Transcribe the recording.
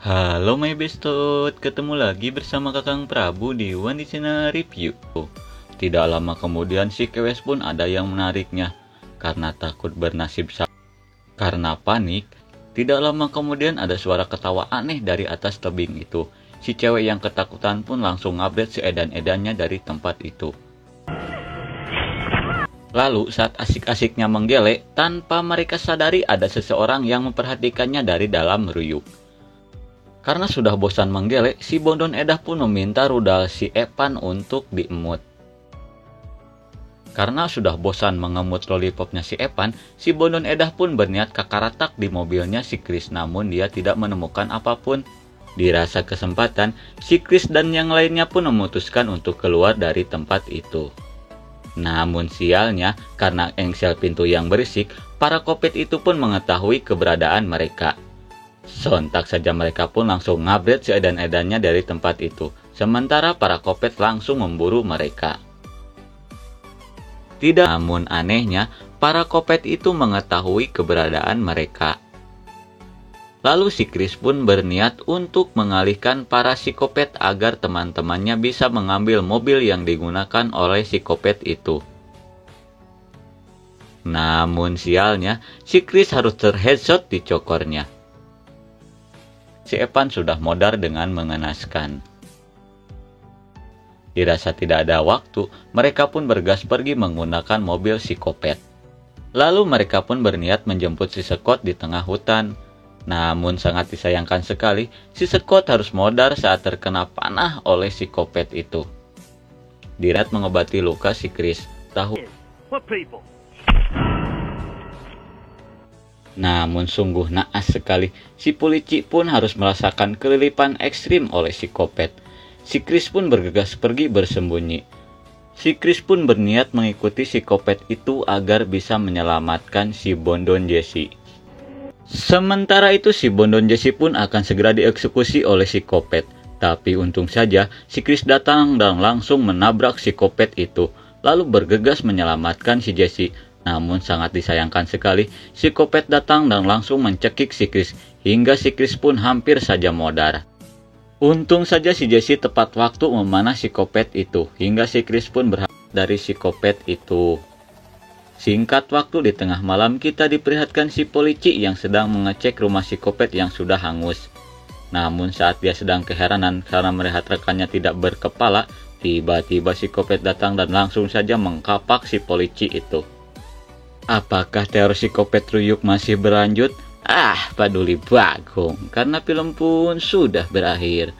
Halo my bestot, ketemu lagi bersama Kakang Prabu di One Channel Review. Tidak lama kemudian si Kewes pun ada yang menariknya karena takut bernasib sama. Karena panik, tidak lama kemudian ada suara ketawa aneh dari atas tebing itu. Si cewek yang ketakutan pun langsung ngabret si edan-edannya dari tempat itu. Lalu saat asik-asiknya menggelek, tanpa mereka sadari ada seseorang yang memperhatikannya dari dalam ruyuk. Karena sudah bosan menggelek, si Bondon Edah pun meminta rudal si Epan untuk diemut. Karena sudah bosan mengemut lollipopnya si Epan, si Bondon Edah pun berniat kakaratak di mobilnya si Chris, namun dia tidak menemukan apapun. Dirasa kesempatan, si Chris dan yang lainnya pun memutuskan untuk keluar dari tempat itu. Namun sialnya, karena engsel pintu yang berisik, para kopet itu pun mengetahui keberadaan mereka. Sontak saja mereka pun langsung ngabret si edan-edannya dari tempat itu. Sementara para kopet langsung memburu mereka. Tidak, namun anehnya, para kopet itu mengetahui keberadaan mereka. Lalu si Chris pun berniat untuk mengalihkan para psikopet agar teman-temannya bisa mengambil mobil yang digunakan oleh psikopet itu. Namun sialnya, si Chris harus terheadshot di cokornya. Si Evan sudah modar dengan mengenaskan. Dirasa tidak ada waktu, mereka pun bergas pergi menggunakan mobil psikopet. Lalu mereka pun berniat menjemput si Scott di tengah hutan. Namun sangat disayangkan sekali, si Scott harus modar saat terkena panah oleh psikopet itu. Dirat mengobati luka si Chris. Namun sungguh naas sekali, si polisi pun harus merasakan kelilipan ekstrim oleh psikopet. Si Chris pun bergegas pergi bersembunyi. Si Chris pun berniat mengikuti psikopet itu agar bisa menyelamatkan si Bondon Jesse. Sementara itu si Bondon Jesse pun akan segera dieksekusi oleh psikopet. Tapi untung saja si Chris datang dan langsung menabrak psikopet itu, lalu bergegas menyelamatkan si Jesse. Namun sangat disayangkan sekali, psikopet datang dan langsung mencekik si Chris, hingga si Chris pun hampir saja modar. Untung saja si Jesse tepat waktu memanah psikopet itu, hingga si Chris pun berhasil dari psikopet itu. Singkat waktu di tengah malam kita diperlihatkan si polisi yang sedang mengecek rumah psikopet yang sudah hangus. Namun saat dia sedang keheranan karena melihat rekannya tidak berkepala, tiba-tiba psikopet datang dan langsung saja mengkapak si polisi itu. Apakah teror psikopet ruyuk masih berlanjut? Peduli bagong, karena film pun sudah berakhir.